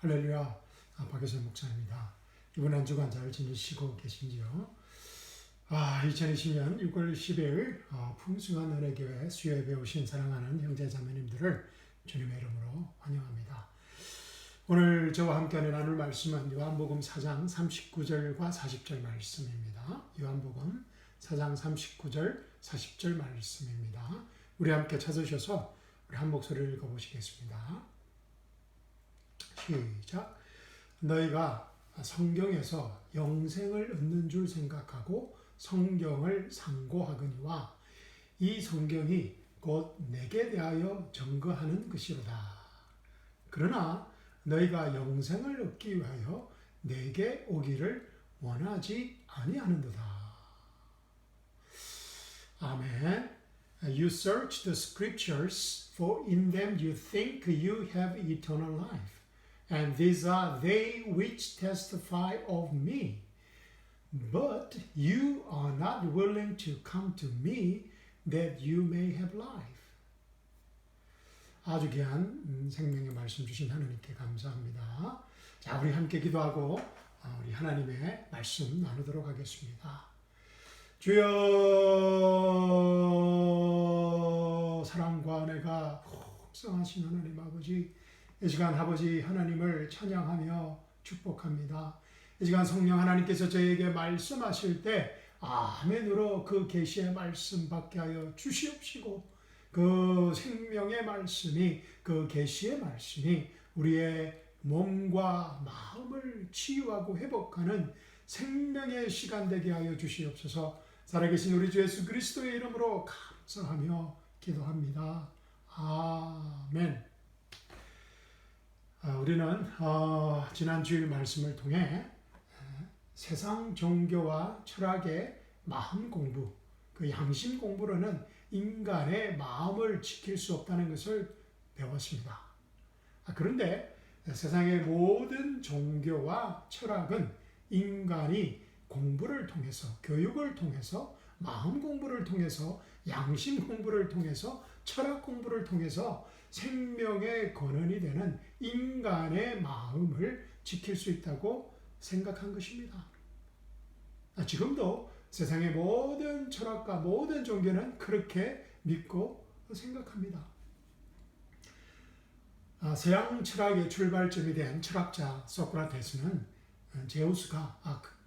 할렐루야, 박예선 목사입니다. 이번 한 주간 잘 지내시고 계신지요? 2020년 6월 10일 풍성한 은혜교회 수요예배 오신 사랑하는 형제자매님들을 주님의 이름으로 환영합니다. 오늘 저와 함께 나눌 말씀은 요한복음 4장 39절과 40절 말씀입니다. 요한복음 4장 39절, 40절 말씀입니다. 우리 함께 찾으셔서 우리 한 목소리를 읽어보시겠습니다. 시작. 너희가 성경에서 영생을 얻는 줄 생각하고 성경을 상고하거니와 이 성경이 곧 내게 대하여 증거하는 것이로다. 그러나 너희가 영생을 얻기 위하여 내게 오기를 원하지 아니하는도다. 아멘. You search the scriptures, for in them you think you have eternal life. And these are they which testify of me. But you are not willing to come to me that you may have life. 아주 귀한 생명의 말씀 주신 하나님께 감사합니다. 자, 우리 함께 기도하고 우리 하나님의 말씀 나누도록 하겠습니다. 주여, 사랑과 은혜가 풍성하신 하나님 아버지, 이 시간 아버지 하나님을 찬양하며 축복합니다. 이 시간 성령 하나님께서 저에게 말씀하실 때 아멘으로 그 계시의 말씀 받게 하여 주시옵시고, 그 생명의 말씀이, 그 계시의 말씀이 우리의 몸과 마음을 치유하고 회복하는 생명의 시간 되게 하여 주시옵소서. 살아계신 우리 주 예수 그리스도의 이름으로 감사하며 기도합니다. 아멘. 우리는 지난 주일 말씀을 통해 세상 종교와 철학의 마음 공부, 그 양심 공부로는 인간의 마음을 지킬 수 없다는 것을 배웠습니다. 그런데 세상의 모든 종교와 철학은 인간이 공부를 통해서, 교육을 통해서, 마음 공부를 통해서, 양심 공부를 통해서, 철학 공부를 통해서 생명의 근원이 되는 인간의 마음을 지킬 수 있다고 생각한 것입니다. 지금도 세상의 모든 철학과 모든 종교는 그렇게 믿고 생각합니다. 서양 철학의 출발점이 된 철학자 소크라테스는 제우스가,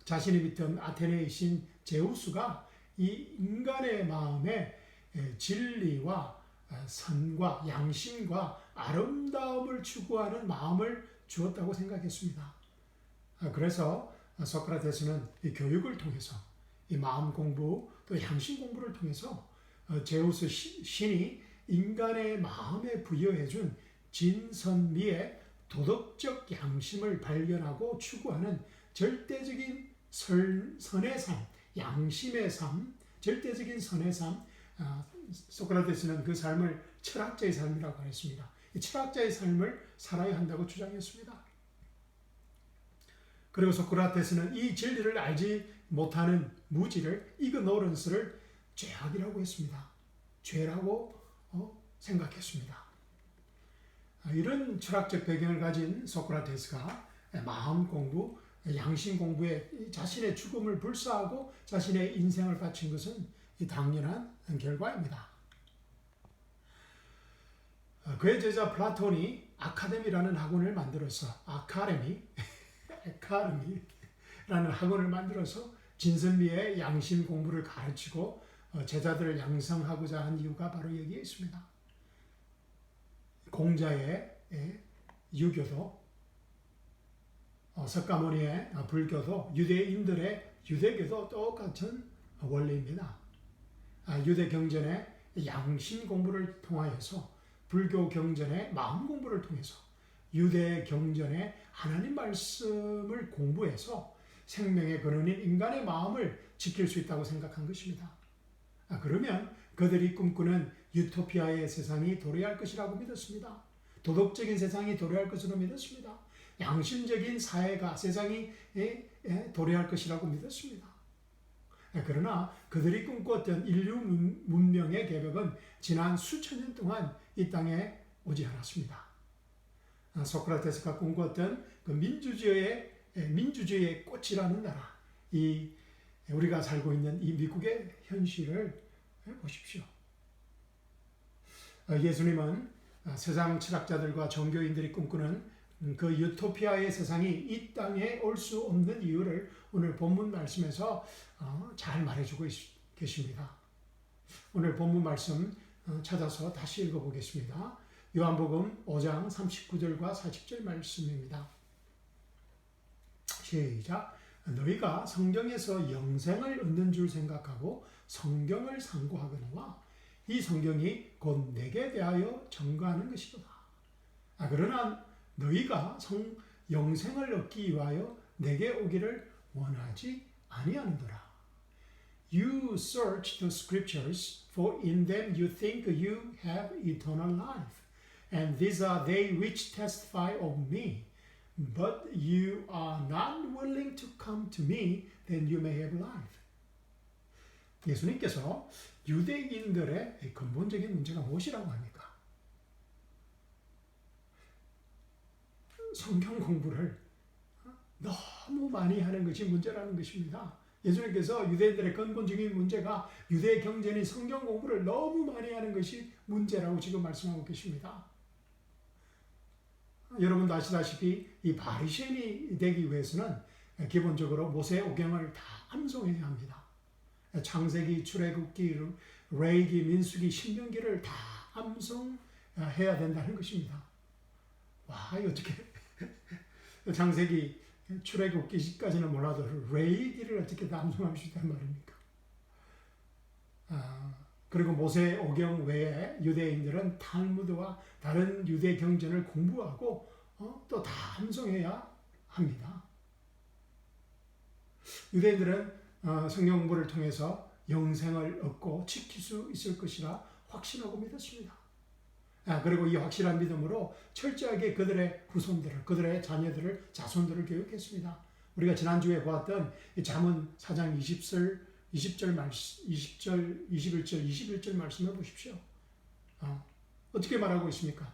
자신이 믿던 아테네의 신 제우스가 이 인간의 마음에 진리와 선과 양심과 아름다움을 추구하는 마음을 주었다고 생각했습니다. 그래서 소크라테스는 이 교육을 통해서, 이 마음 공부 또 양심 공부를 통해서 제우스 신이 인간의 마음에 부여해준 진선미의 도덕적 양심을 발견하고 추구하는 절대적인 선의 삶, 양심의 삶, 절대적인 선의 삶, 소크라테스는 그 삶을 철학자의 삶이라고 했습니다. 이 철학자의 삶을 살아야 한다고 주장했습니다. 그리고 소크라테스는 이 진리를 알지 못하는 무지를, 이그노런스를 죄악이라고 했습니다. 죄라고 생각했습니다. 이런 철학적 배경을 가진 소크라테스가 마음 공부, 양심 공부에 자신의 죽음을 불사하고 자신의 인생을 바친 것은 당연한 결과입니다. 그의 제자 플라톤이 아카데미라는 학원을 만들어서 아카데미라는 학원을 만들어서 진선미의 양심 공부를 가르치고 제자들을 양성하고자 한 이유가 바로 여기에 있습니다. 공자의 유교도, 석가모니의 불교도, 유대인들의 유대교도 똑같은 원리입니다. 유대 경전의 양심 공부를 통하여서, 불교 경전의 마음 공부를 통해서, 유대 경전의 하나님 말씀을 공부해서 생명의 근원인 인간의 마음을 지킬 수 있다고 생각한 것입니다. 그러면 그들이 꿈꾸는 유토피아의 세상이 도래할 것이라고 믿었습니다. 도덕적인 세상이 도래할 것으로 믿었습니다. 양심적인 사회가, 세상이 도래할 것이라고 믿었습니다. 그러나 그들이 꿈꿨던 인류 문명의 개벽은 지난 수천 년 동안 이 땅에 오지 않았습니다. 소크라테스가 꿈꿨던 그 민주주의의 꽃이라는 나라, 우리가 살고 있는 이 미국의 현실을 보십시오. 예수님은 세상 철학자들과 종교인들이 꿈꾸는 그 유토피아의 세상이 이 땅에 올 수 없는 이유를 오늘 본문 말씀에서 잘 말해주고 계십니다. 오늘 본문 말씀 찾아서 다시 읽어보겠습니다. 요한복음 5장 39절과 40절 말씀입니다. 시작. 너희가 성경에서 영생을 얻는 줄 생각하고 성경을 상고하거니와 이 성경이 곧 내게 대하여 증거하는 것이로다. 그러나 너희가 영생을 얻기 위하여 내게 오기를 원하지 아니하는도라. You search the scriptures, for in them you think you have eternal life, and these are they which testify of me. But you are not willing to come to me, then you may have life. 예수님께서 유대인들의 근본적인 문제가 무엇이라고 합니까? 성경 공부를 너무 많이 하는 것이 문제라는 것입니다. 예수님께서 유대인들의 근본적인 문제가 유대 경전인 성경 공부를 너무 많이 하는 것이 문제라고 지금 말씀하고 계십니다. 여러분도 아시다시피 이 바리새인이 되기 위해서는 기본적으로 모세오경을 다 암송해야 합니다. 창세기, 출애굽기, 레위기, 민수기, 신명기를 다 암송해야 된다는 것입니다. 와, 어떻게 창세기, 출애굽기까지는 몰라도 레위기를 어떻게 다 암송할 수 있단 말입니까? 그리고 모세오경 외에 유대인들은 탈무드와 다른 유대 경전을 공부하고 또 다 암송해야 합니다. 유대인들은 성경 공부를 통해서 영생을 얻고 지킬 수 있을 것이라 확신하고 믿었습니다. 그리고 이 확실한 믿음으로 철저하게 그들의 후손들을, 그들의 자녀들을, 자손들을 교육했습니다. 우리가 지난주에 보았던 잠언 4장 20절, 21절 말씀을 보십시오. 어떻게 말하고 있습니까?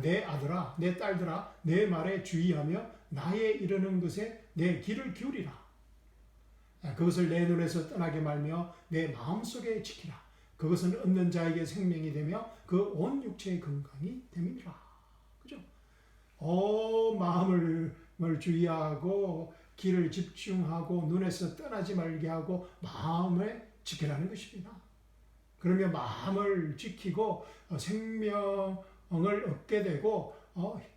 내 아들아, 내 딸들아, 내 말에 주의하며 나의 이르는 것에 내 귀를 기울이라. 그것을 내 눈에서 떠나게 말며 내 마음속에 지키라. 그것은 얻는 자에게 생명이 되며 그 온 육체의 건강이 됨이니라. 그죠? 마음을 주의하고 귀를 집중하고 눈에서 떠나지 말게 하고 마음을 지키라는 것입니다. 그러면 마음을 지키고 생명을 얻게 되고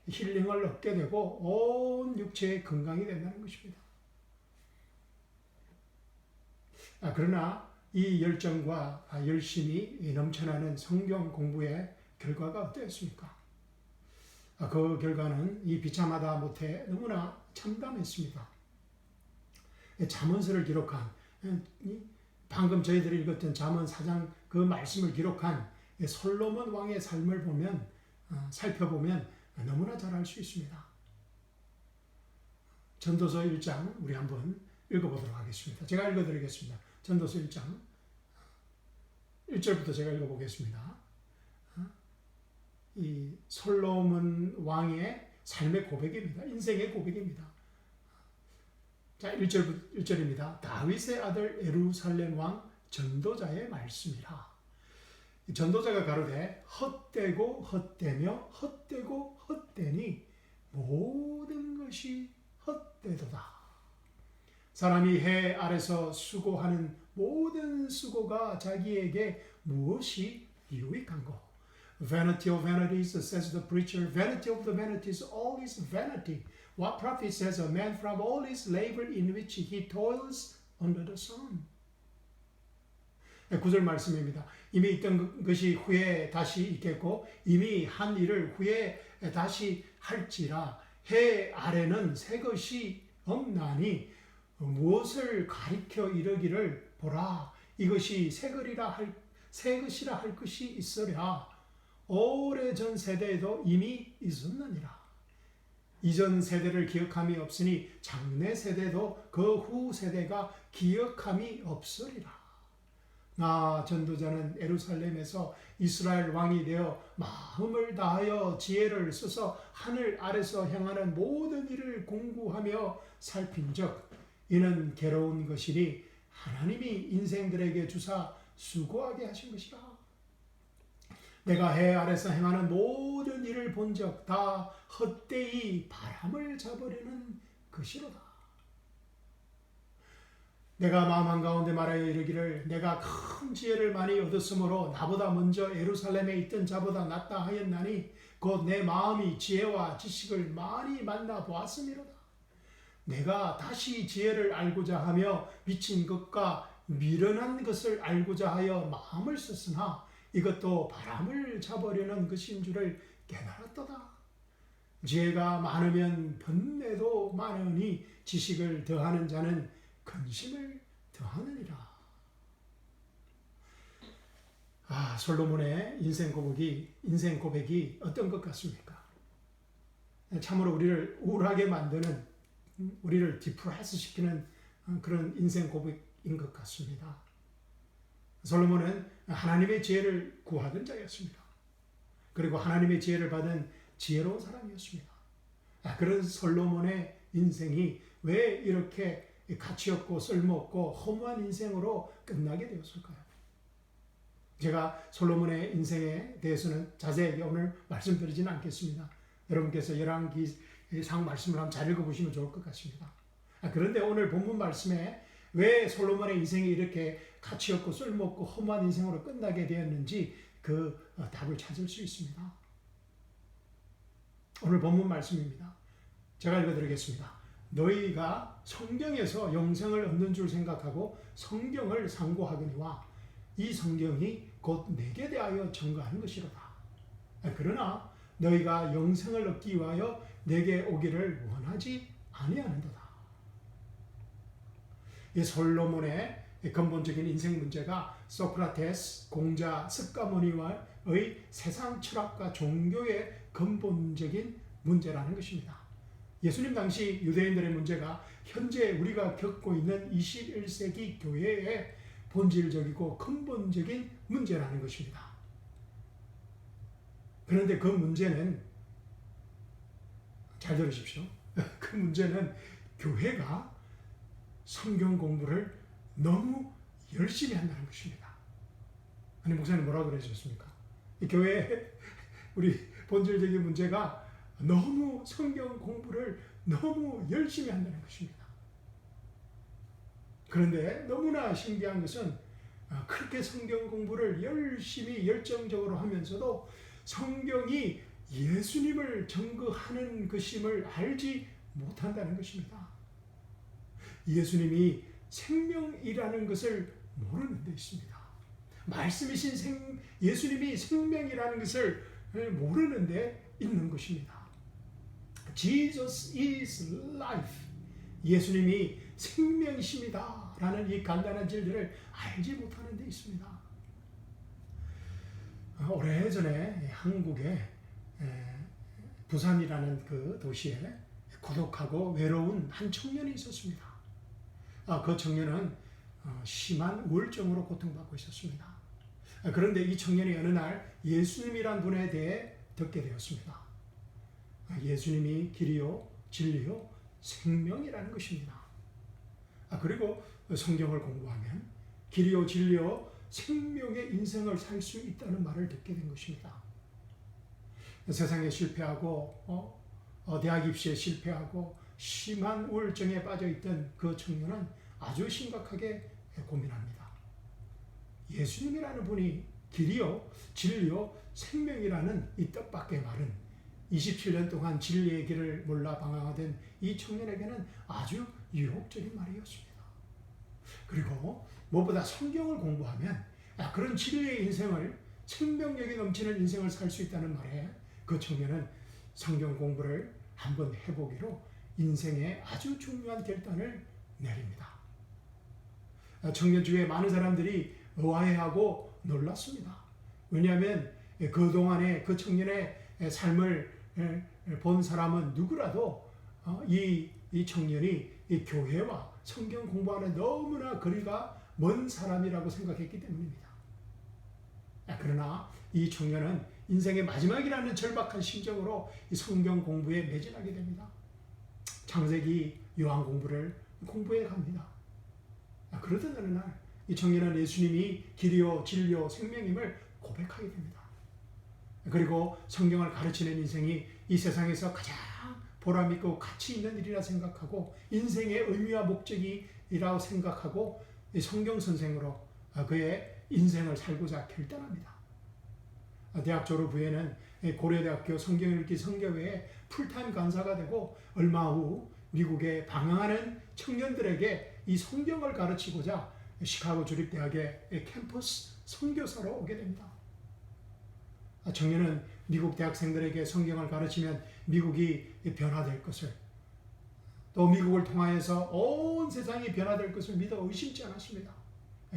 힐링을 얻게 되고 온 육체의 건강이 된다는 것입니다. 그러나 이 열정과 열심이 넘쳐나는 성경 공부의 결과가 어떠했습니까? 그 결과는 이 비참하다 못해 너무나 참담했습니다. 잠언서를 기록한, 방금 저희들이 읽었던 잠언 4장 그 말씀을 기록한 솔로몬 왕의 삶을 살펴보면 너무나 잘 알 수 있습니다. 전도서 1장 우리 한번 읽어보도록 하겠습니다. 제가 읽어드리겠습니다. 전도서 1장 1절부터 제가 읽어보겠습니다. 이 솔로몬 왕의 삶의 고백입니다. 인생의 고백입니다. 자, 1절입니다. 다윗의 아들 예루살렘 왕 전도자의 말씀이라. 전도자가 가로되 헛되고 헛되며 헛되고 헛되니 모든 것이 헛되도다. 사람이 해 아래서 수고하는 모든 수고가 자기에게 무엇이 유익한고? Vanity of vanities, says the preacher. Vanity of the vanities, all is vanity. What profit says a man from all his labor in which he toils under the sun? 9절 말씀입니다. 이미 있던 것이 후에 다시 있겠고 이미 한 일을 후에 다시 할지라 해 아래는 새 것이 없나니 무엇을 가리켜 이르기를 보라 이것이 새 것이라 할 것이 있으랴 오래전 세대에도 이미 있었느니라. 이전 세대를 기억함이 없으니 장래 세대도 그 후 세대가 기억함이 없으리라. 전도자는 예루살렘에서 이스라엘 왕이 되어 마음을 다하여 지혜를 써서 하늘 아래서 향하는 모든 일을 공부하며 살핀적 이는 괴로운 것이니 하나님이 인생들에게 주사 수고하게 하신 것이라. 내가 해 아래서 행하는 모든 일을 본적 다 헛되이 바람을 잡으려는 것이로다. 내가 마음 한가운데 말하여 이르기를 내가 큰 지혜를 많이 얻었으므로 나보다 먼저 예루살렘에 있던 자보다 낫다 하였나니 곧 내 마음이 지혜와 지식을 많이 만나 보았음이로다. 내가 다시 지혜를 알고자 하며 미친 것과 미련한 것을 알고자 하여 마음을 썼으나 이것도 바람을 잡으려는 것인 줄을 깨달았도다. 지혜가 많으면 번뇌도 많으니 지식을 더하는 자는 근심을 더하느니라. 솔로몬의 인생 고백이 어떤 것 같습니까? 참으로 우리를 우울하게 만드는, 우리를 디프레스 시키는 그런 인생 고백인 것 같습니다. 솔로몬은 하나님의 지혜를 구하던 자였습니다. 그리고 하나님의 지혜를 받은 지혜로운 사람이었습니다. 그런 솔로몬의 인생이 왜 이렇게 가치없고 쓸모없고 허무한 인생으로 끝나게 되었을까요? 제가 솔로몬의 인생에 대해서는 자세하게 오늘 말씀드리지는 않겠습니다. 여러분께서 열왕기상 말씀을 한번 잘 읽어보시면 좋을 것 같습니다. 그런데 오늘 본문 말씀에 왜 솔로몬의 인생이 이렇게 가치없고 쓸모없고 허무한 인생으로 끝나게 되었는지 그 답을 찾을 수 있습니다. 오늘 본문 말씀입니다. 제가 읽어드리겠습니다. 너희가 성경에서 영생을 얻는 줄 생각하고 성경을 상고하거니와 이 성경이 곧 내게 대하여 증거하는 것이로다. 그러나 너희가 영생을 얻기 위하여 내게 오기를 원하지 아니하는도다. 이 솔로몬의 근본적인 인생 문제가 소크라테스, 공자, 스가모니와의 세상 철학과 종교의 근본적인 문제라는 것입니다. 예수님 당시 유대인들의 문제가 현재 우리가 겪고 있는 21세기 교회의 본질적이고 근본적인 문제라는 것입니다. 그런데 그 문제는, 잘 들으십시오. 그 문제는 교회가 성경 공부를 너무 열심히 한다는 것입니다. 아니, 목사님 뭐라고 그러셨습니까? 이 교회의 우리 본질적인 문제가 너무 성경 공부를 너무 열심히 한다는 것입니다. 그런데 너무나 신기한 것은 그렇게 성경 공부를 열심히 열정적으로 하면서도 성경이 예수님을 증거하는 것임을 알지 못한다는 것입니다. 예수님이 생명이라는 것을 모르는 데 있습니다. 말씀이신 예수님이 생명이라는 것을 모르는 데 있는 것입니다. Jesus is life. 예수님이 생명이십니다. 라는 이 간단한 진리를 알지 못하는 데 있습니다. 오래전에 한국의 부산이라는 그 도시에 고독하고 외로운 한 청년이 있었습니다. 그 청년은 심한 우울증으로 고통받고 있었습니다. 그런데 이 청년이 어느 날 예수님이란 분에 대해 듣게 되었습니다. 예수님이 길이요, 진리요, 생명이라는 것입니다. 그리고 성경을 공부하면 길이요, 진리요, 생명의 인생을 살 수 있다는 말을 듣게 된 것입니다. 세상에 실패하고 대학 입시에 실패하고 심한 우울증에 빠져있던 그 청년은 아주 심각하게 고민합니다. 예수님이라는 분이 길이요, 진리요, 생명이라는 이 뜻밖의 말은 27년 동안 진리의 길을 몰라 방황하던 이 청년에게는 아주 유혹적인 말이었습니다. 그리고 무엇보다 성경을 공부하면 그런 진리의 인생을, 생명력이 넘치는 인생을 살 수 있다는 말에 그 청년은 성경 공부를 한번 해보기로 인생의 아주 중요한 결단을 내립니다. 청년 중에 많은 사람들이 의아해하고 놀랐습니다. 왜냐하면 그동안에 그 청년의 삶을 본 사람은 누구라도 이 청년이 이 교회와 성경 공부하는 너무나 거리가 먼 사람이라고 생각했기 때문입니다. 그러나 이 청년은 인생의 마지막이라는 절박한 심정으로 이 성경 공부에 매진하게 됩니다. 창세기 요한 공부를 공부해 갑니다. 그러던 어느 날 이 청년은 예수님이 길이요 진리요 생명임을 고백하게 됩니다. 그리고 성경을 가르치는 인생이 이 세상에서 가장 보람있고 가치 있는 일이라 생각하고 인생의 의미와 목적이라고 생각하고 성경 선생으로 그의 인생을 살고자 결단합니다. 대학 졸업 후에는 고려대학교 성경읽기 선교회에 풀타임 강사가 되고 얼마 후 미국에 방황하는 청년들에게 이 성경을 가르치고자 시카고 주립대학의 캠퍼스 선교사로 오게 됩니다. 청년은 미국 대학생들에게 성경을 가르치면 미국이 변화될 것을, 또 미국을 통하여서 온 세상이 변화될 것을 믿어 의심치 않았습니다.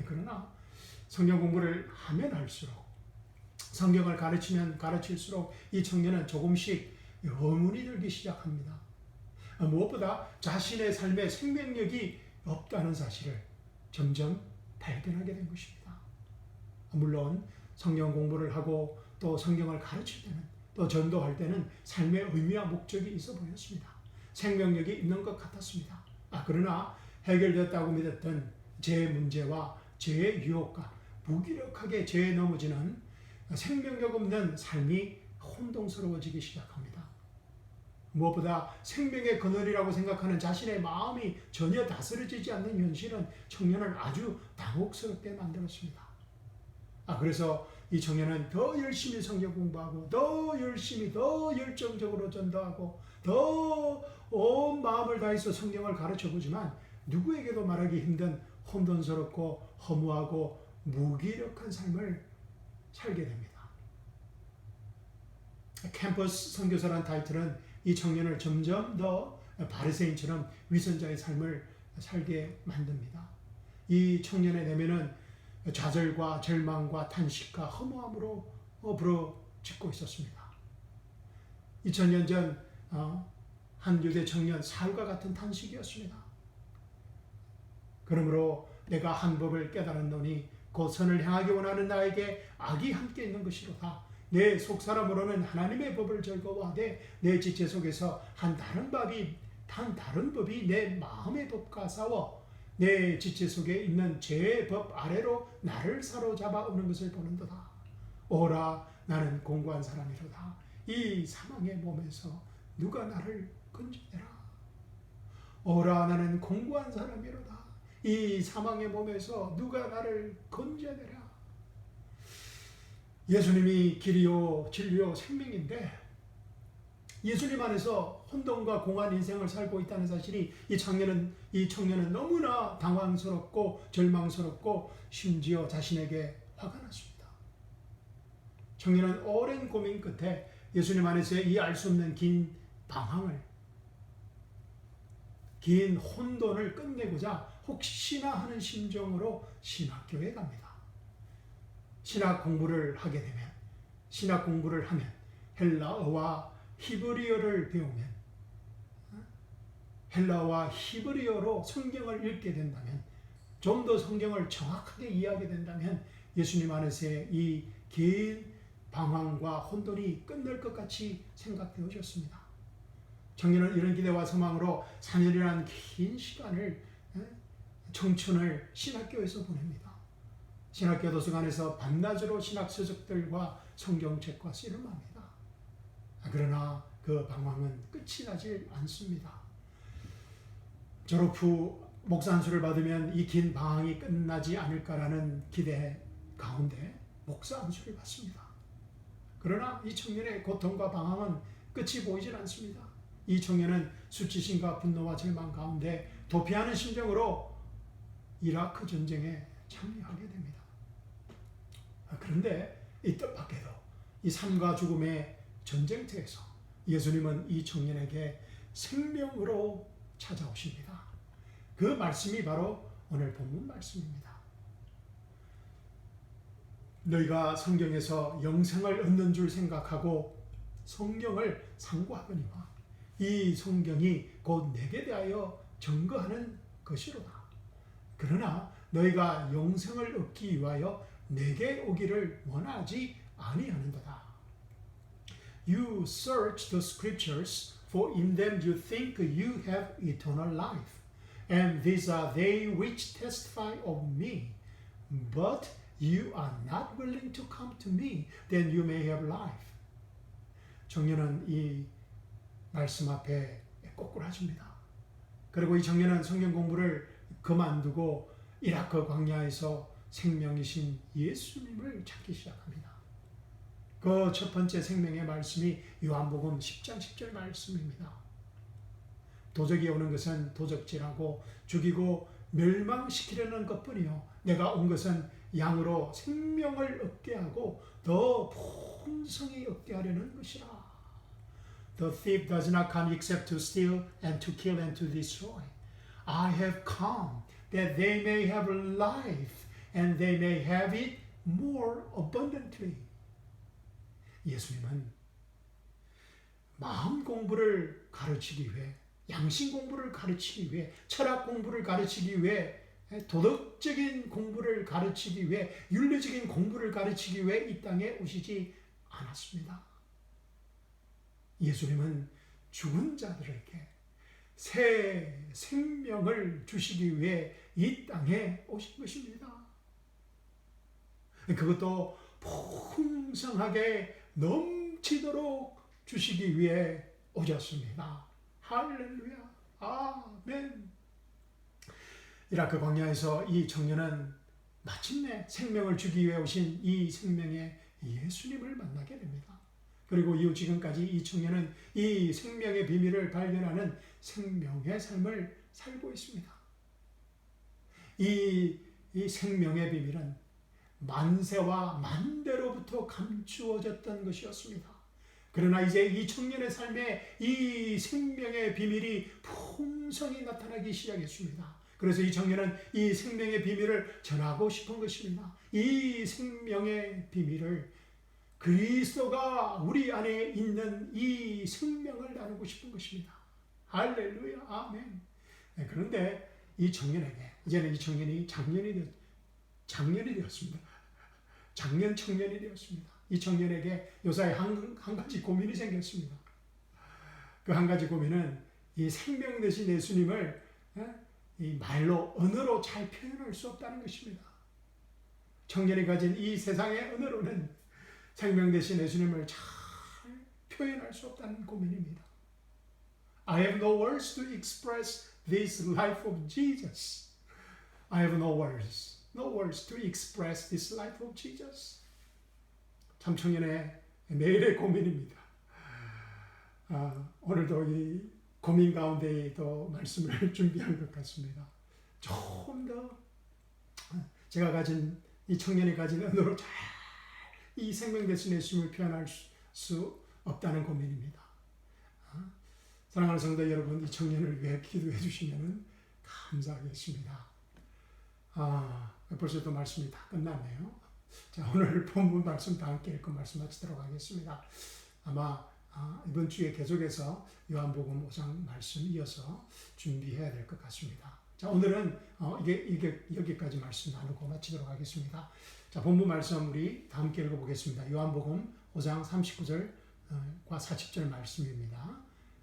그러나 성경 공부를 하면 할수록, 성경을 가르치면 가르칠수록 이 청년은 조금씩 의문이 들기 시작합니다. 무엇보다 자신의 삶에 생명력이 없다는 사실을 점점 발견하게 된 것입니다. 물론 성경 공부를 하고 또 성경을 가르칠 때는, 또 전도할 때는 삶의 의미와 목적이 있어 보였습니다. 생명력이 있는 것 같았습니다. 그러나 해결됐다고 믿었던 죄의 문제와 죄의 유혹과 무기력하게 죄에 넘어지는 생명력 없는 삶이 혼동스러워지기 시작합니다. 무엇보다 생명의 그늘이라고 생각하는 자신의 마음이 전혀 다스려지지 않는 현실은 청년을 아주 당혹스럽게 만들었습니다. 그래서 이 청년은 더 열심히 성경 공부하고 더 열심히 더 열정적으로 전도하고 더 온 마음을 다해서 성경을 가르쳐보지만 누구에게도 말하기 힘든 혼돈스럽고 허무하고 무기력한 삶을 살게 됩니다. 캠퍼스 선교사라는 타이틀은 이 청년을 점점 더 바리새인처럼 위선자의 삶을 살게 만듭니다. 이 청년의 내면은 좌절과 절망과 탄식과 허무함으로 부러지고 있었습니다. 2000년 전 한 유대 청년 사울과 같은 탄식이었습니다. 그러므로 내가 한 법을 깨달았노니 곧 선을 행하기 원하는 나에게 악이 함께 있는 것이로다. 내 속사람으로는 하나님의 법을 즐거워하되 내 지체 속에서 한 다른 법이 내 마음의 법과 싸워 내 지체 속에 있는 죄의 법 아래로 나를 사로잡아 오는 것을 보는도다. 오라, 나는 공고한 사람이로다. 이 사망의 몸에서 누가 나를 건져내라. 오라, 나는 공고한 사람이로다. 이 사망의 몸에서 누가 나를 건져내라. 예수님이 길이요 진리요 생명인데 예수님 안에서 혼돈과 공한 인생을 살고 있다는 사실이 이 청년은 너무나 당황스럽고 절망스럽고 심지어 자신에게 화가 났습니다. 청년은 오랜 고민 끝에 예수님 안에서의 이 알 수 없는 긴 방황을, 긴 혼돈을 끝내고자 혹시나 하는 심정으로 신학교에 갑니다. 신학 공부를 하게 되면, 신학 공부를 하면 헬라어와 히브리어를 배우면, 헬라어와 히브리어로 성경을 읽게 된다면, 좀 더 성경을 정확하게 이해하게 된다면 예수님 안에서의 이 긴 방황과 혼돈이 끝날 것 같이 생각되어졌습니다. 청년은 이런 기대와 소망으로 4년이라는 긴 시간을, 청춘을 신학교에서 보냅니다. 신학교 도서관에서 밤낮으로 신학 서적들과 성경책과 씨름합니다. 그러나 그 방황은 끝이 나질 않습니다. 졸업 후 목사 안수를 받으면 이 긴 방황이 끝나지 않을까라는 기대 가운데 목사 안수를 받습니다. 그러나 이 청년의 고통과 방황은 끝이 보이질 않습니다. 이 청년은 수치심과 분노와 절망 가운데 도피하는 심정으로 이라크 전쟁에 참여하게 됩니다. 그런데 이 뜻밖에도 이 삶과 죽음의 전쟁터에서 예수님은 이 청년에게 생명으로 찾아오십니다. 그 말씀이 바로 오늘 본문 말씀입니다. 너희가 성경에서 영생을 얻는 줄 생각하고 성경을 상고하거니와 이 성경이 곧 내게 대하여 증거하는 것이로다. 그러나 너희가 영생을 얻기 위하여 내게 오기를 원하지 아니하는도다. You search the scriptures, for in them you think you have eternal life, and these are they which testify of me. But you are not willing to come to me, then you may have life. 청년은 이 말씀 앞에 꼬꾸라집니다. 그리고 이 청년은 성경 공부를 그만두고 이라크 광야에서 생명이신 예수님을 찾기 시작합니다. 그 첫 번째 생명의 말씀이 요한복음 10장 10절 말씀입니다. 도적이 오는 것은 도적질하고 죽이고 멸망시키려는 것뿐이요 내가 온 것은 양으로 생명을 얻게 하고 더 풍성히 얻게 하려는 것이라. The thief does not come except to steal and to kill and to destroy. I have come that they may have life and they may have it more abundantly. 예수님은 마음 공부를 가르치기 위해, 양심 공부를 가르치기 위해, 철학 공부를 가르치기 위해, 도덕적인 공부를 가르치기 위해, 윤리적인 공부를 가르치기 위해 이 땅에 오시지 않았습니다. 예수님은 죽은 자들에게 새 생명을 주시기 위해 이 땅에 오신 것입니다. 그것도 풍성하게 넘치도록 주시기 위해 오셨습니다. 할렐루야. 아멘. 이라크 광야에서 이 청년은 마침내 생명을 주기 위해 오신 이 생명의 예수님을 만나게 됩니다. 그리고 이후 지금까지 이 청년은 이 생명의 비밀을 발견하는 생명의 삶을 살고 있습니다. 이 생명의 비밀은 만세와 만대로부터 감추어졌던 것이었습니다. 그러나 이제 이 청년의 삶에 이 생명의 비밀이 풍성히 나타나기 시작했습니다. 그래서 이 청년은 이 생명의 비밀을 전하고 싶은 것입니다. 이 생명의 비밀을 그리스도가 우리 안에 있는 이 생명을 나누고 싶은 것입니다. 할렐루야. 아멘. 그런데 이 청년에게 이제는 이 청년이 장년이 되었습니다. 장년 청년이 되었습니다. 이 청년에게 요사이 한 가지 고민이 생겼습니다. 그 한 가지 고민은 이 생명 되신 예수님을 이 말로, 언어로 잘 표현할 수 없다는 것입니다. 청년이 가진 이 세상의 언어로는 생명 되신 예수님을 잘 표현할 수 없다는 고민입니다. I have no words to express this life of Jesus. I have no words to express this life of Jesus. 참 청년의 매일의 고민입니다. 오늘도 이 고민 가운데 또 말씀을 준비한 것 같습니다. 조금 더 제가 가진 이 청년이 가진 언어로 잘 이 생명 되신 예수님을 표현할 수 없다는 고민입니다. 사랑하는 성도 여러분, 이 청년을 위해 기도해 주시면 감사하겠습니다. 벌써 또 말씀이 다 끝났네요. 자, 오늘 본문 말씀 다 함께 읽고 말씀 마치도록 하겠습니다. 아마 이번 주에 계속해서 요한복음 5장 말씀 이어서 준비해야 될 것 같습니다. 자, 오늘은 이게 여기까지 말씀 나누고 마치도록 하겠습니다. 자, 본문 말씀 우리 다 함께 읽어보겠습니다. 요한복음 5장 39절과 40절 말씀입니다.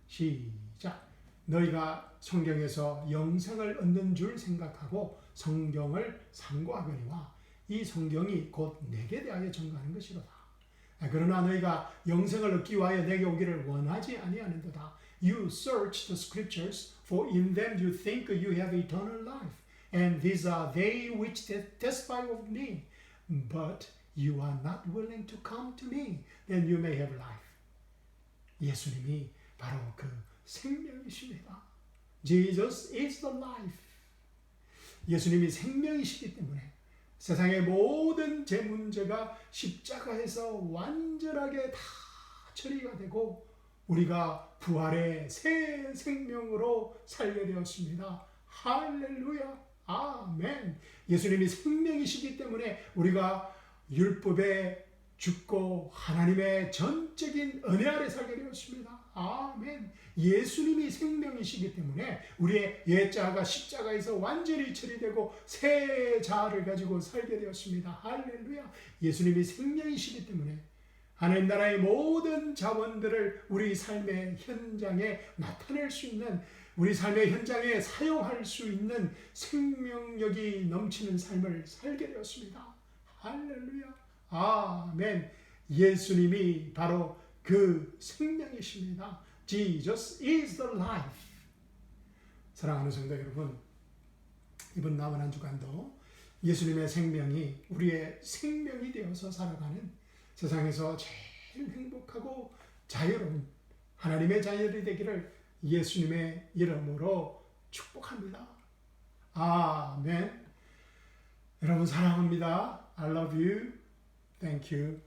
시작. 너희가 성경에서 영생을 얻는 줄 생각하고 성경을 상고하거니와 이 성경이 곧 내게 대하여 증거하는 것이로다. 그러나 너희가 영생을 얻기 위하여 내게 오기를 원하지 아니하는도다. You search the scriptures, for in them you think you have eternal life, and these are they which testify of me. But you are not willing to come to me, then you may have life. 예수님이 바로 그 생명이십니다. Jesus is the life. 예수님이 생명이시기 때문에 세상의 모든 제 문제가 십자가에서 완전하게 다 처리가 되고 우리가 부활의 새 생명으로 살게 되었습니다. 할렐루야. 아멘. 예수님이 생명이시기 때문에 우리가 율법에 죽고 하나님의 전적인 은혜 아래 살게 되었습니다. 아멘. 예수님이 생명이시기 때문에 우리의 옛자가 십자가에서 완전히 처리되고 새 자아를 가지고 살게 되었습니다. 할렐루야. 예수님이 생명이시기 때문에 하나님 나라의 모든 자원들을 우리 삶의 현장에 나타낼 수 있는, 우리 삶의 현장에 사용할 수 있는 생명력이 넘치는 삶을 살게 되었습니다. 할렐루야. 아멘. 예수님이 바로 그 생명이십니다. Jesus is the life. 사랑하는 성도 여러분, 이번 남은 한 주간도 예수님의 생명이 우리의 생명이 되어서 살아가는 세상에서 제일 행복하고 자유로운 하나님의 자녀들이 되기를 예수님의 이름으로 축복합니다. 아멘. 여러분 사랑합니다. I love you. Thank you.